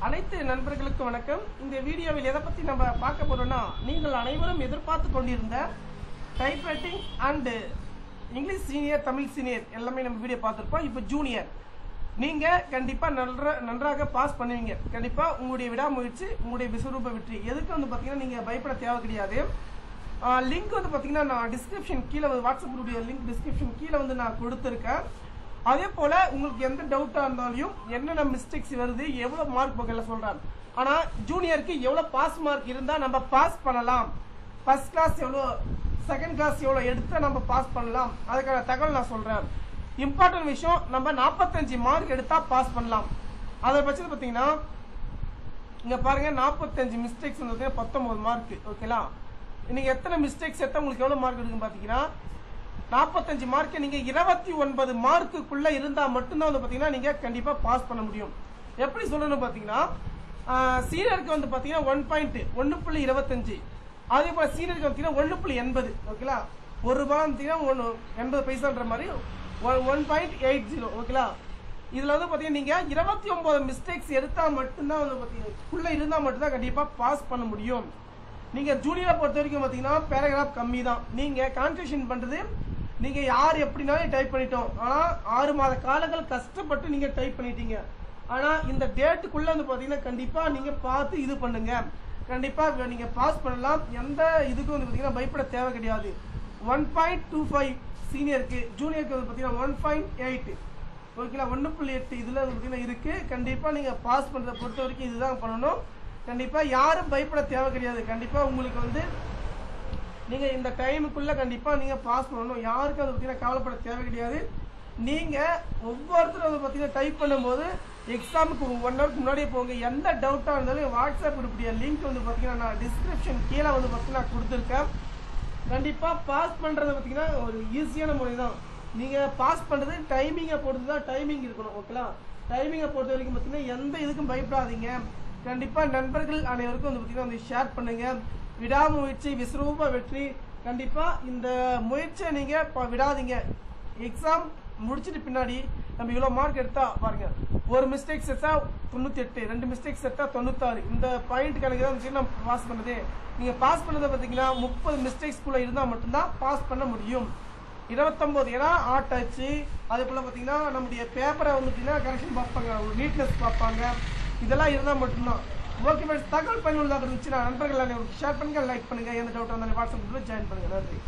அனைத்து நண்பர்களுக்கும் வணக்கம். இந்த வீடியோவில் எதை பற்றி நம்ம பார்க்க போறோம்னா, நீங்கள் அனைவரும் எதிர்பார்த்து கொண்டிருந்த typewriting and English senior, Tamil senior எல்லாமே நம்ம வீடியோ பார்த்துருப்போம். இப்போ ஜூனியர் நீங்கள் கண்டிப்பாக நன்றாக பாஸ் பண்ணுவீங்க. கண்டிப்பாக உங்களுடைய விடாமுயற்சி, உங்களுடைய விஸ்வரூப வெற்றி. எதுக்கு வந்து பார்த்தீங்கன்னா நீங்கள் பயப்பட தேவை கிடையாது. லிங்க் வந்து பார்த்தீங்கன்னா நான் டிஸ்கிரிப்ஷன் கீழே வாட்ஸ்அப் குரூப்புடைய லிங்க் டிஸ்கிரிப்ஷன் கீழே வந்து நான் கொடுத்துருக்கேன். அதே போல உங்களுக்கு எந்த டவுட்டா இருந்தாலும் என்னென்ன மிஸ்டேக்ஸ் வருது, எவ்வளவு மார்க் போகல சொல்றாரு. ஆனா ஜூனியருக்கு எவ்வளவு பாஸ் மார்க் இருந்தா நம்ம பாஸ் பண்ணலாம், ஃபர்ஸ்ட் கிளாஸ் எவ்வளவு, செகண்ட் கிளாஸ் எவ்வளவு எடுத்தா நம்ம பாஸ் பண்ணலாம், அதுக்கான தகவல் நான் சொல்றேன். இம்பார்ட்டன்ட் விஷயம், நம்ம 45 மார்க் எடுத்தா பாஸ் பண்ணலாம். அதை பட்சத்தில் பார்த்தீங்கன்னா இங்க பாருங்க, 45 மிஸ்டேக்ஸ் வந்து 19 மார்க். ஓகேங்களா, நீங்க எத்தனை மிஸ்டேக்ஸ் எடுத்தா உங்களுக்கு எவ்வளவு மார்க் எடுக்குன்னு பாத்தீங்கன்னா 45 மார்க் நீங்க 29 மார்க்குள்ள இருந்தா மட்டும்தான் வந்து பாத்தீங்கன்னா நீங்க கண்டிப்பா பாஸ் பண்ண முடியும். எப்படி சொல்லணும் பாத்தீங்கன்னா, சீனியருக்கு வந்து பாத்தீங்கன்னா 1.25, அதே போல சீனியருக்கு பாத்தீங்கன்னா 1.80. ஓகேங்களா, ₹1 பாத்தீங்கன்னா 80 பைசான்ற மாதிரி 1.80. ஓகேங்களா, இதுல வந்து பாத்தீங்கன்னா நீங்க 29 மிஸ்டேக்ஸ் எடுத்தா மட்டும்தான் வந்து பாத்தீங்கன்னா இருந்தா மட்டும்தான் கண்டிப்பா பாஸ் பண்ண முடியும். நீங்க ஜூனியரை பொறுத்த வரைக்கும் பாத்தீங்கன்னா பேராகிராஃப் கம்மி தான். நீங்க கான்சன்ட்ரேஷன் பண்றது, நீங்க யார் எப்படினாலும் டைப் பண்ணிட்டோம். ஆனா 6 மாத காலங்கள் கஷ்டப்பட்டு நீங்க டைப் பண்ணிட்டீங்க. ஆனா இந்த டேட்டுக்குள்ள வந்து பாத்தீங்கன்னா கண்டிப்பா நீங்க பார்த்து இது பண்ணுங்க, கண்டிப்பா நீங்க பாஸ் பண்ணலாம். எந்த இதுக்கும் வந்து பாத்தீங்கன்னா பயப்பட தேவை கிடையாது. 1.25 சீனியருக்கு, ஜூனியருக்கு வந்து பாத்தீங்கன்னா 1.8. ஓகேங்களா, 1.8 இதுல வந்து பாத்தீங்கன்னா இருக்கு. கண்டிப்பா நீங்க பாஸ் பண்றத பொறுத்த வரைக்கும் இதுதான் பண்ணணும். கண்டிப்பா யாரும் பயப்பட தேவை கிடையாது. கண்டிப்பா உங்களுக்கு வந்து நீங்க இந்த டைமுக்குள்ள கண்டிப்பா நீங்க பாஸ் பண்ணணும். யாருக்கும் அது பார்த்தீங்கன்னா கவலைப்பட தேவை கிடையாது. நீங்க ஒவ்வொருத்தரும் வந்து பார்த்தீங்கன்னா டைப் பண்ணும்போது எக்ஸாமுக்கு 1 ஹவருக்கு முன்னாடியே போங்க. எந்த டவுட்டா இருந்தாலும் வாட்ஸ்அப் குரூப்புடைய லிங்க் வந்து பார்த்தீங்கன்னா நான் டிஸ்கிரிப்ஷன் கீழே வந்து பார்த்தீங்கன்னா கொடுத்துருக்கேன். கண்டிப்பா பாஸ் பண்றது பார்த்தீங்கன்னா ஒரு ஈஸியான முறை தான். நீங்க பாஸ் பண்றது டைமிங்கை பொறுத்து தான். டைமிங் இருக்கணும். ஓகேங்களா, டைமிங்கை பொறுத்த வரைக்கும் பார்த்தீங்கன்னா எந்த இதுக்கும் பயப்படாதீங்க. கண்டிப்பா நண்பர்கள் அனைவருக்கும் வந்து பார்த்தீங்கன்னா வந்து ஷேர் பண்ணுங்க. விடாமுயற்சி விஸ்வரூப வெற்றி. கண்டிப்பா இந்த முயற்சியை நீங்க விடாதீங்க. எக்ஸாம் முடிச்சிட்டு பின்னாடி நம்ம இவ்வளவு மார்க் எடுத்தா பாருங்க, ஒரு மிஸ்டேக்ஸ் எடுத்தா 98, 2 மிஸ்டேக்ஸ் எடுத்தா 96. இந்த பாயிண்ட் கணக்கு தான் நம்ம பாஸ் பண்ணது. நீங்க பாஸ் பண்ணதை பார்த்தீங்கன்னா 30 மிஸ்டேக்ஸ்குள்ள இருந்தா மட்டும்தான் பாஸ் பண்ண முடியும். 29 ஏன்னா ஆர்ட் ஆச்சு. அதே போல பார்த்தீங்கன்னா நம்முடைய பேப்பரை வந்து பார்த்தீங்கன்னா கரெக்ஷன் பார்ப்பாங்க, ஒரு நீட்னஸ் பார்ப்பாங்க. இதெல்லாம் இருந்தால் மட்டும்தான். ஓகே ஃப்ரெண்ட்ஸ், தகவல் பயனுள்ளதாக இருந்துச்சுன்னா நண்பர்கள் ஷேர் பண்ணுங்க, லைக் பண்ணுங்க. எந்த டவுட் வந்தாலும் வாட்ஸ்அப் குரூப்ல ஜாயின் பண்ணுங்க. நன்றி.